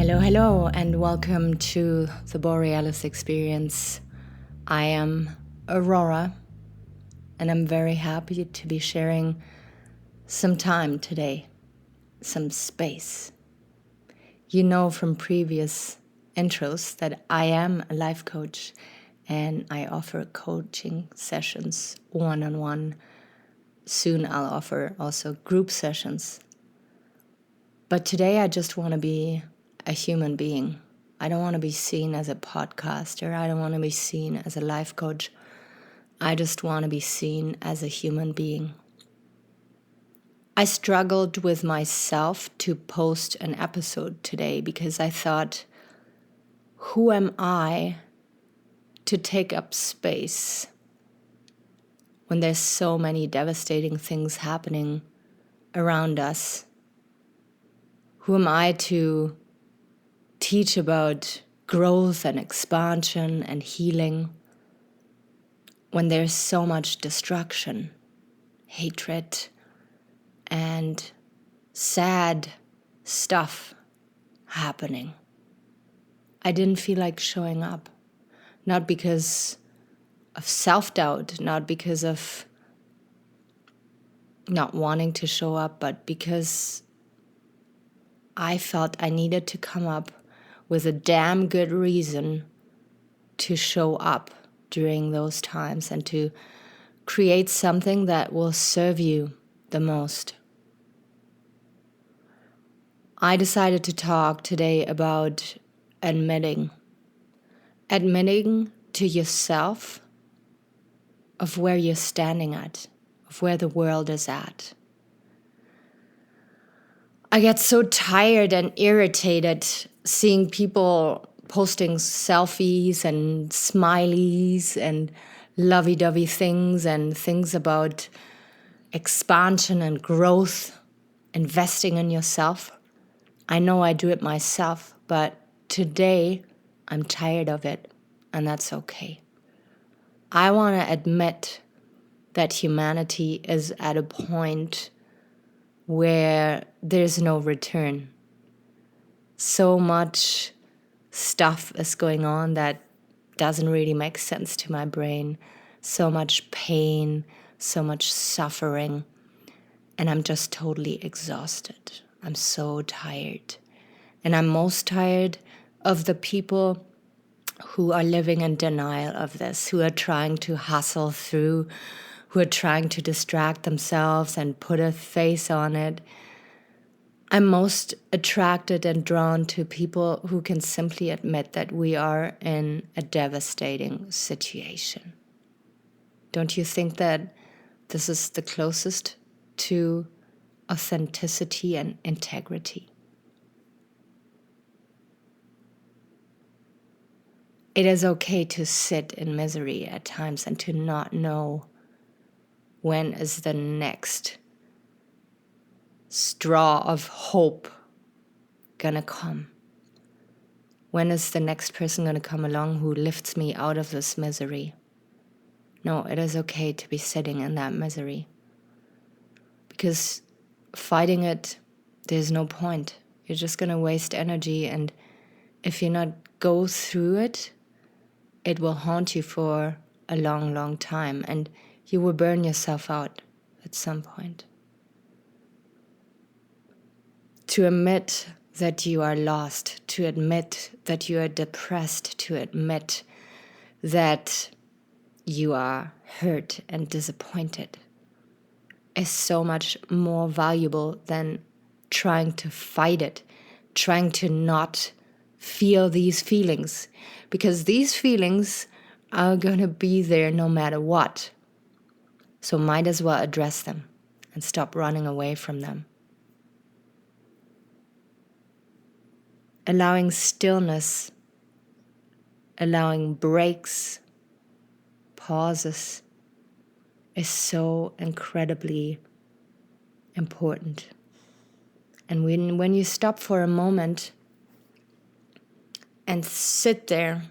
Hello, and welcome to the Realness experience. I am Aurora, and I'm very happy to be sharing some time today, some space. You know from previous intros that I am a life coach, and I offer coaching sessions one-on-one. Soon I'll offer also group sessions. But today I just want to be a human being. I don't want to be seen as a podcaster. I don't want to be seen as a life coach. I just want to be seen as a human being. I struggled with myself to post an episode today because I thought, who am I to take up space when there's so many devastating things happening around us? Who am I to teach about growth and expansion and healing when there's so much destruction, hatred, and sad stuff happening? I didn't feel like showing up, not because of self-doubt, not because of not wanting to show up, but because I felt I needed to come up with a damn good reason to show up during those times and to create something that will serve you the most. I decided to talk today about admitting to yourself of where you're standing at, of where the world is at. I get so tired and irritated seeing people posting selfies and smileys and lovey-dovey things and things about expansion and growth, investing in yourself. I know I do it myself, but today I'm tired of it, and that's okay. I want to admit that humanity is at a point where there's no return. So much stuff is going on that doesn't really make sense to my brain. So much pain, so much suffering, and I'm just totally exhausted. I'm so tired. And I'm most tired of the people who are living in denial of this, who are trying to hustle through, who are trying to distract themselves and put a face on it. I'm most attracted and drawn to people who can simply admit that we are in a devastating situation. Don't you think that this is the closest to authenticity and integrity? It is okay to sit in misery at times and to not know when is the next straw of hope gonna come. When is the next person gonna come along who lifts me out of this misery? No, it is okay to be sitting in that misery. Because fighting it, there's no point. You're just gonna waste energy, and if you not go through it, it will haunt you for a long, long time, and you will burn yourself out at some point. To admit that you are lost, to admit that you are depressed, to admit that you are hurt and disappointed is so much more valuable than trying to fight it, trying to not feel these feelings, because these feelings are going to be there no matter what. So might as well address them and stop running away from them. Allowing stillness, allowing breaks, pauses is so incredibly important. And when you stop for a moment and sit there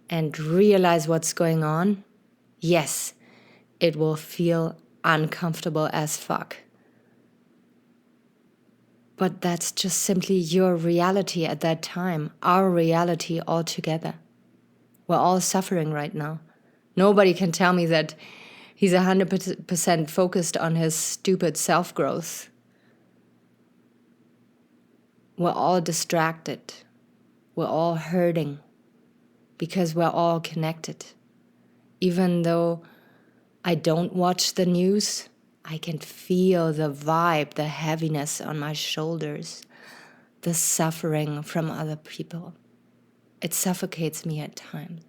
and realize what's going on, yes, it will feel uncomfortable as fuck. But that's just simply your reality at that time, our reality altogether. We're all suffering right now. Nobody can tell me that he's 100% focused on his stupid self-growth. We're all distracted. We're all hurting because we're all connected. Even though I don't watch the news, I can feel the vibe, the heaviness on my shoulders, the suffering from other people. It suffocates me at times.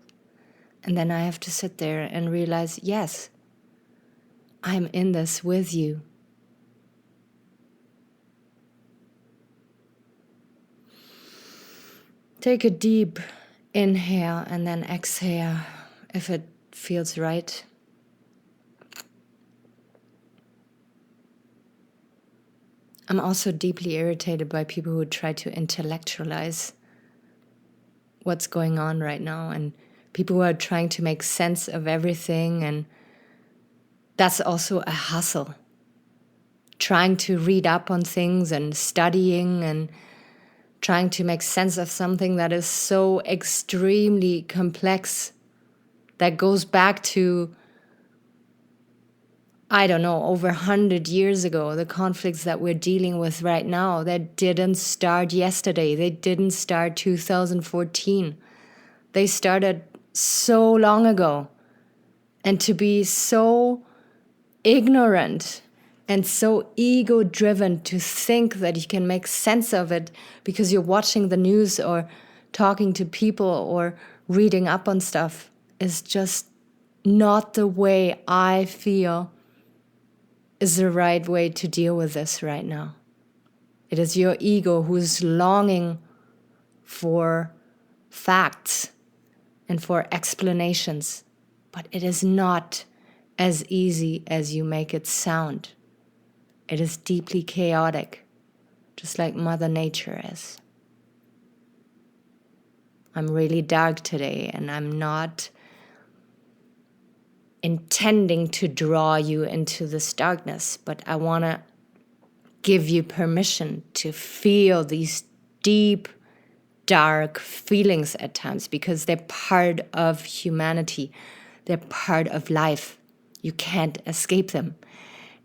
And then I have to sit there and realize, yes, I'm in this with you. Take a deep inhale and then exhale if it feels right. I'm also deeply irritated by people who try to intellectualize what's going on right now, and people who are trying to make sense of everything, and that's also a hustle. Trying to read up on things and studying and trying to make sense of something that is so extremely complex, that goes back to, I don't know, over 100 years ago. The conflicts that we're dealing with right now, that didn't start yesterday. They didn't start 2014. They started so long ago. And to be so ignorant and so ego-driven to think that you can make sense of it because you're watching the news or talking to people or reading up on stuff is just not the way I feel is the right way to deal with this right now. It is your ego who's longing for facts and for explanations, but it is not as easy as you make it sound. It is deeply chaotic, just like Mother Nature is. I'm really dark today, and I'm not intending to draw you into this darkness, but I want to give you permission to feel these deep, dark feelings at times, because they're part of humanity. They're part of life. You can't escape them.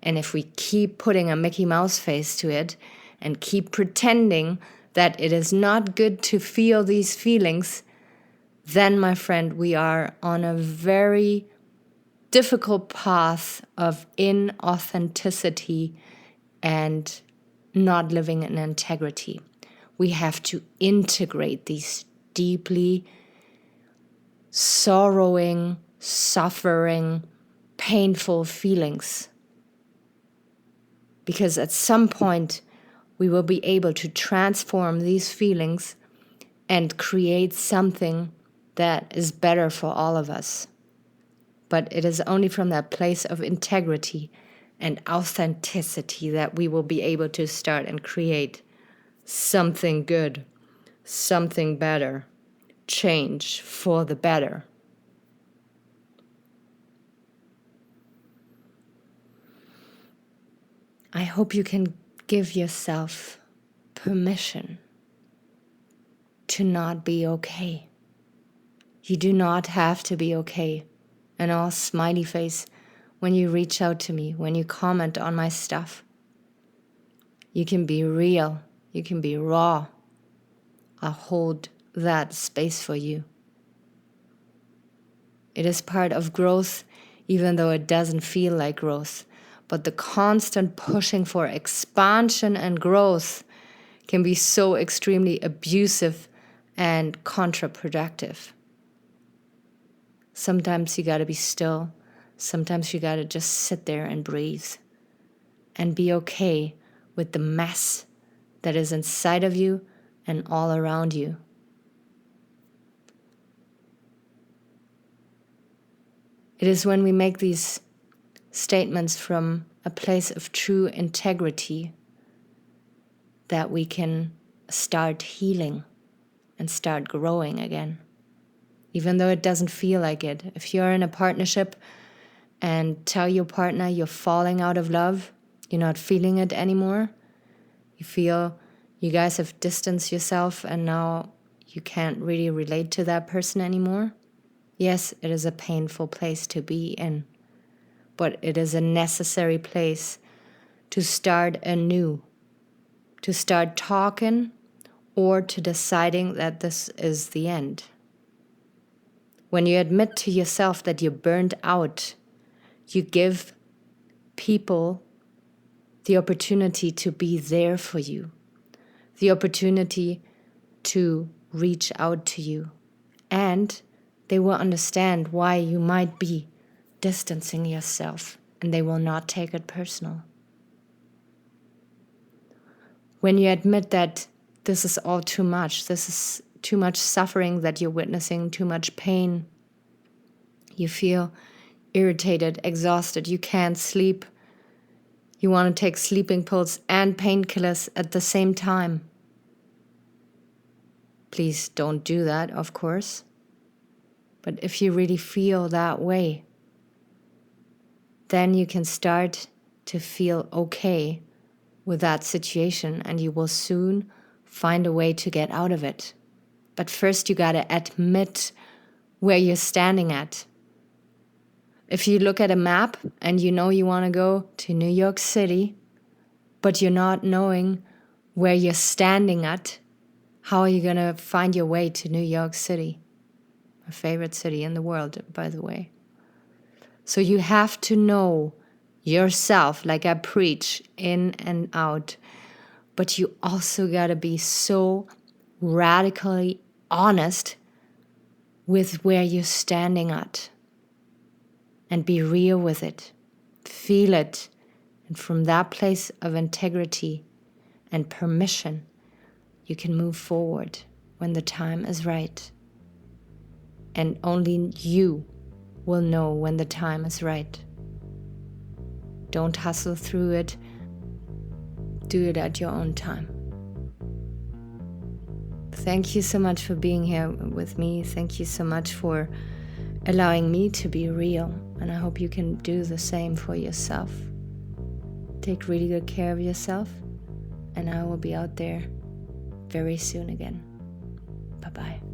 And if we keep putting a Mickey Mouse face to it and keep pretending that it is not good to feel these feelings, then, my friend, we are on a very difficult path of inauthenticity and not living in integrity. We have to integrate these deeply sorrowing, suffering, painful feelings. Because at some point, we will be able to transform these feelings and create something that is better for all of us. But it is only from that place of integrity and authenticity that we will be able to start and create something good, something better, change for the better. I hope you can give yourself permission to not be okay. You do not have to be okay. And all smiley face when you reach out to me, when you comment on my stuff. You can be real. You can be raw. I'll hold that space for you. It is part of growth, even though it doesn't feel like growth. But the constant pushing for expansion and growth can be so extremely abusive and counterproductive. Sometimes you gotta be still. Sometimes you gotta just sit there and breathe and be okay with the mess that is inside of you and all around you. It is when we make these statements from a place of true integrity that we can start healing and start growing again. Even though it doesn't feel like it. If you're in a partnership and tell your partner you're falling out of love, you're not feeling it anymore, You feel you guys have distanced yourself and now you can't really relate to that person anymore. Yes, it is a painful place to be in, but it is a necessary place to start anew, to start talking or to deciding that this is the end. When you admit to yourself that you're burned out, you give people the opportunity to be there for you, the opportunity to reach out to you, and they will understand why you might be distancing yourself, and they will not take it personal. When you admit that this is all too much, this is too much suffering that you're witnessing, too much pain, you feel irritated, exhausted, you can't sleep, you want to take sleeping pills and painkillers at the same time. Please don't do that, of course. But if you really feel that way, then you can start to feel okay with that situation and you will soon find a way to get out of it. But first you gotta admit where you're standing at. If you look at a map and you know you want to go to New York City, but you're not knowing where you're standing at, how are you going to find your way to New York City? My favorite city in the world, by the way. So you have to know yourself, like I preach, in and out. But you also got to be so radically honest with where you're standing at. And be real with it. Feel it. And from that place of integrity and permission, you can move forward when the time is right. And only you will know when the time is right. Don't hustle through it. Do it at your own time. Thank you so much for being here with me. Thank you so much for allowing me to be real. And I hope you can do the same for yourself. Take really good care of yourself. And I will be out there very soon again. Bye-bye.